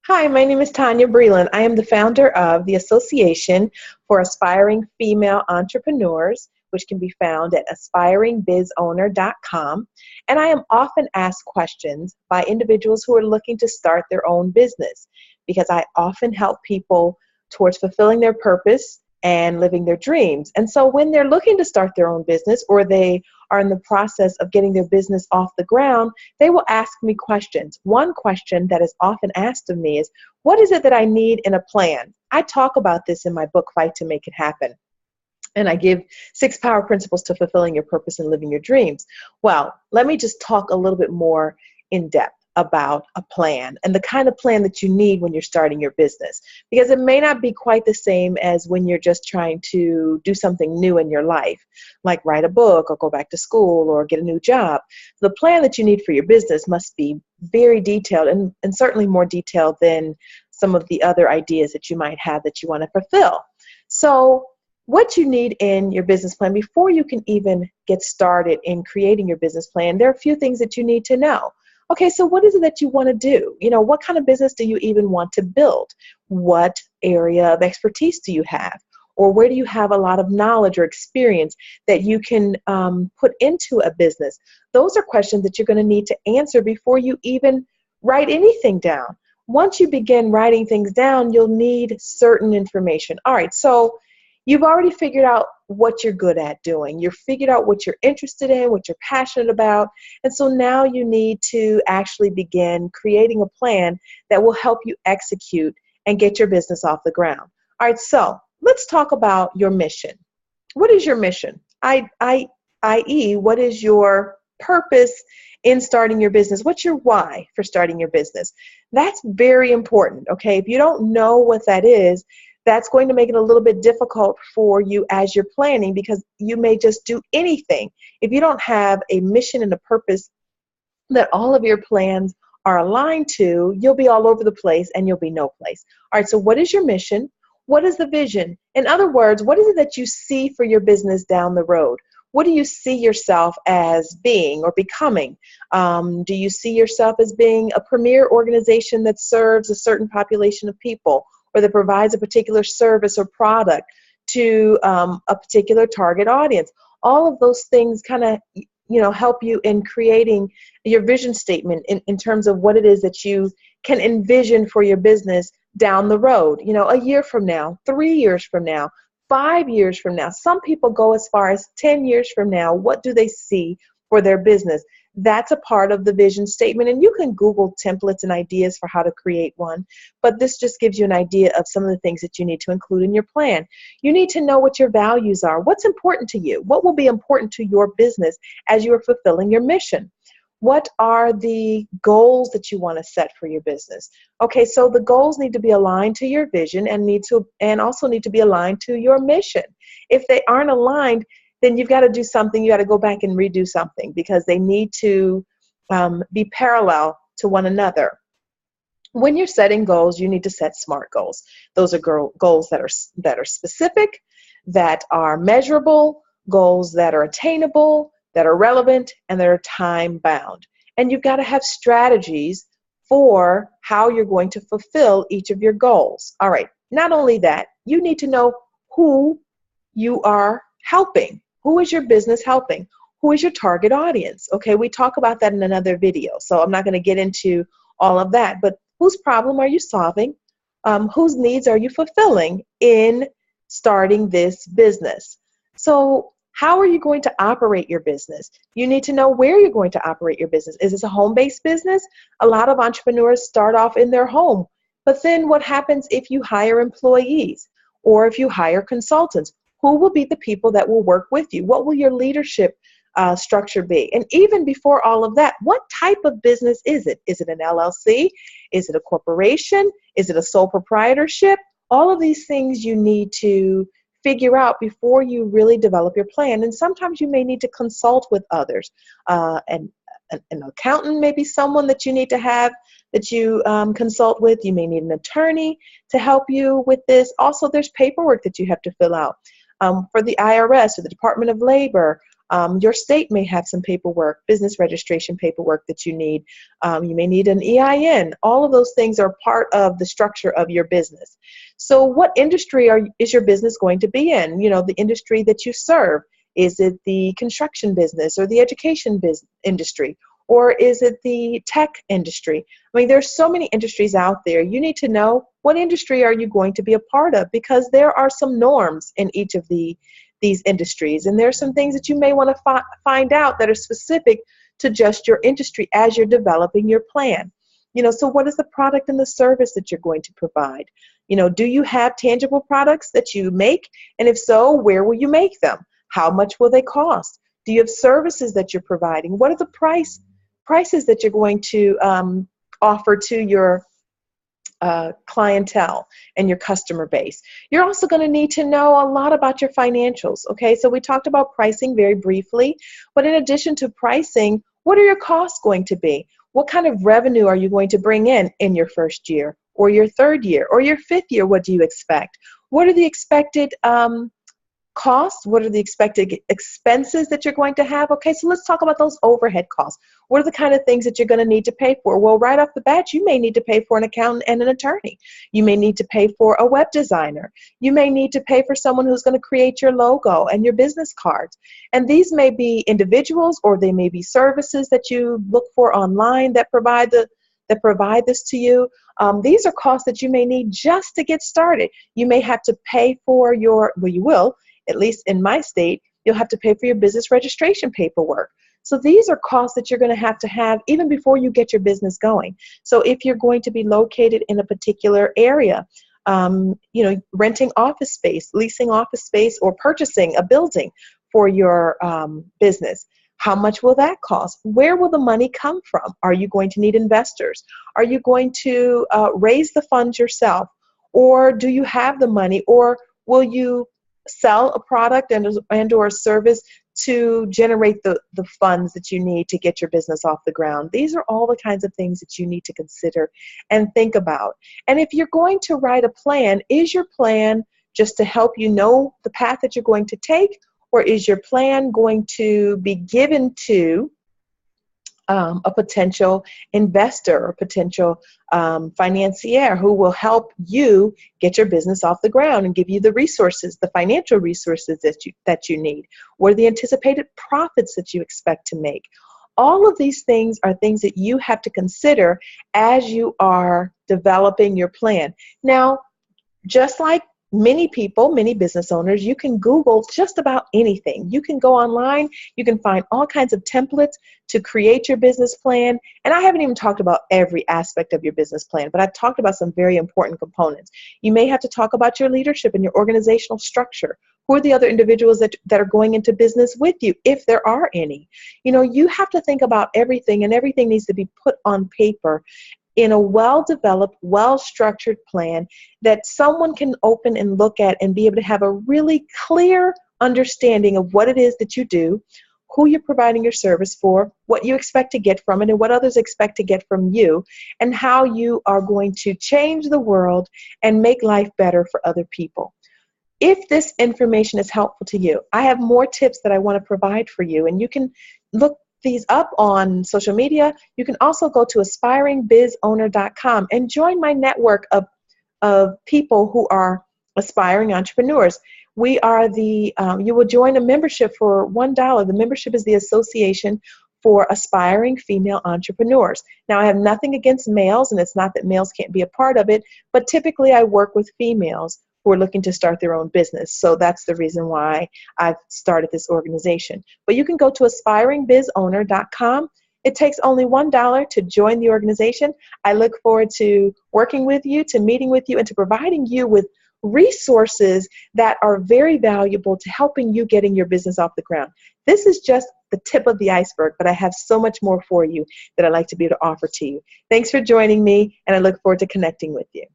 Hi, my name is Tanya Breland. I am the founder of the Association for Aspiring Female Entrepreneurs, which can be found at aspiringbizowner.com. And I am often asked questions by individuals who are looking to start their own business because I often help people towards fulfilling their purpose and living their dreams. And so when they're looking to start their own business or they are in the process of getting their business off the ground, they will ask me questions. One question that is often asked of me is, what is it that I need in a plan? I talk about this in my book, Fight to Make It Happen. And I give 6 power principles to fulfilling your purpose and living your dreams. Well, let me just talk a little bit more in depth about a plan and the kind of plan that you need when you're starting your business, because it may not be quite the same as when you're just trying to do something new in your life, like write a book or go back to school or get a new job. The plan that you need for your business must be very detailed and certainly more detailed than some of the other ideas that you might have that you want to fulfill. So what you need in your business plan before you can even get started in creating your business plan, there are a few things that you need to know. Okay, so what is it that you want to do? What kind of business do you even want to build? What area of expertise do you have? Or where do you have a lot of knowledge or experience that you can put into a business? Those are questions that you're going to need to answer before you even write anything down. Once you begin writing things down, you'll need certain information. All right, so you've already figured out what you're good at doing. You've figured out what you're interested in, what you're passionate about. And so now you need to actually begin creating a plan that will help you execute and get your business off the ground. All right, so let's talk about your mission. What is your mission? I.e., what is your purpose in starting your business? What's your why for starting your business? That's very important, okay? If you don't know what that is, that's going to make it a little bit difficult for you as you're planning, because you may just do anything. If you don't have a mission and a purpose that all of your plans are aligned to, you'll be all over the place and you'll be no place. All right, so what is your mission? What is the vision? In other words, what is it that you see for your business down the road? What do you see yourself as being or becoming? Do you see yourself as being a premier organization that serves a certain population of people, or that provides a particular service or product to a particular target audience? All of those things kind of help you in creating your vision statement in terms of what it is that you can envision for your business down the road, a year from now, 3 years from now, 5 years from now. Some people go as far as 10 years from now. What do they see for their business? That's a part of the vision statement, and you can Google templates and ideas for how to create one, but this just gives you an idea of some of the things that you need to include in your plan. You need to know what your values are. What's important to you? What will be important to your business as you are fulfilling your mission? What are the goals that you want to set for your business? Okay, so the goals need to be aligned to your vision and also need to be aligned to your mission. If they aren't aligned, then you've got to do something. You got to go back and redo something, because they need to be parallel to one another. When you're setting goals, you need to set SMART goals. Those are goals that are specific, that are measurable, goals that are attainable, that are relevant, and that are time bound. And you've got to have strategies for how you're going to fulfill each of your goals. All right, not only that, you need to know who you are helping. Who is your business helping? Who is your target audience? Okay, we talk about that in another video, so I'm not going to get into all of that, but whose problem are you solving? Whose needs are you fulfilling in starting this business? So how are you going to operate your business? You need to know where you're going to operate your business. Is this a home-based business? A lot of entrepreneurs start off in their home, but then what happens if you hire employees or if you hire consultants? Who will be the people that will work with you? What will your leadership structure be? And even before all of that, what type of business is it? Is it an LLC? Is it a corporation? Is it a sole proprietorship? All of these things you need to figure out before you really develop your plan. And sometimes you may need to consult with others. And an accountant may be someone that you need to have that you consult with. You may need an attorney to help you with this. Also, there's paperwork that you have to fill out for the IRS or the Department of Labor. Your state may have some paperwork, business registration paperwork that you need. You may need an EIN. All of those things are part of the structure of your business. So what industry is your business going to be in? You know, the industry that you serve. Is it the construction business or the education industry? Or is it the tech industry? I mean, there's so many industries out there. You need to know what industry are you going to be a part of, because there are some norms in each of these industries. And there's some things that you may want to find out that are specific to just your industry as you're developing your plan. You know, so what is the product and the service that you're going to provide? You know, do you have tangible products that you make? And if so, where will you make them? How much will they cost? Do you have services that you're providing? What are the prices that you're going to offer to your clientele and your customer base? You're also going to need to know a lot about your financials. Okay, so we talked about pricing very briefly, but in addition to pricing, what are your costs going to be? What kind of revenue are you going to bring in your first year, or your third year, or your fifth year? What do you expect? What are the expected costs? What are the expected expenses that you're going to have? Okay, so let's talk about those overhead costs. What are the kind of things that you're going to need to pay for? Well, right off the bat, you may need to pay for an accountant and an attorney. You may need to pay for a web designer. You may need to pay for someone who's going to create your logo and your business cards. And these may be individuals, or they may be services that you look for online that provide this to you. These are costs that you may need just to get started. You may have to pay for you will, at least in my state, you'll have to pay for your business registration paperwork. So these are costs that you're going to have even before you get your business going. So if you're going to be located in a particular area, you know, renting office space, leasing office space, or purchasing a building for your business, how much will that cost? Where will the money come from? Are you going to need investors? Are you going to raise the funds yourself? Or do you have the money? Or will you sell a product and or a service to generate the funds that you need to get your business off the ground? These are all the kinds of things that you need to consider and think about. And if you're going to write a plan, is your plan just to help you know the path that you're going to take? Or is your plan going to be given to a potential investor or potential financier who will help you get your business off the ground and give you the resources, the financial resources that you need? What are the anticipated profits that you expect to make? All of these things are things that you have to consider as you are developing your plan. Now, just like many people, many business owners, you can Google just about anything. You can go online, you can find all kinds of templates to create your business plan. And I haven't even talked about every aspect of your business plan, but I've talked about some very important components. You may have to talk about your leadership and your organizational structure. Who are the other individuals that are going into business with you, if there are any? You know, you have to think about everything, and everything needs to be put on paper in a well-developed, well-structured plan that someone can open and look at and be able to have a really clear understanding of what it is that you do, who you're providing your service for, what you expect to get from it, and what others expect to get from you, and how you are going to change the world and make life better for other people. If this information is helpful to you, I have more tips that I want to provide for you, and you can look these up on social media. You can also go to aspiringbizowner.com and join my network of people who are aspiring entrepreneurs. We are you will join a membership for $1. The membership is the Association for Aspiring Female Entrepreneurs. Now, I have nothing against males, and it's not that males can't be a part of it, but typically I work with females who are looking to start their own business. So that's the reason why I've started this organization. But you can go to aspiringbizowner.com. It takes only $1 to join the organization. I look forward to working with you, to meeting with you, and to providing you with resources that are very valuable to helping you getting your business off the ground. This is just the tip of the iceberg, but I have so much more for you that I'd like to be able to offer to you. Thanks for joining me, and I look forward to connecting with you.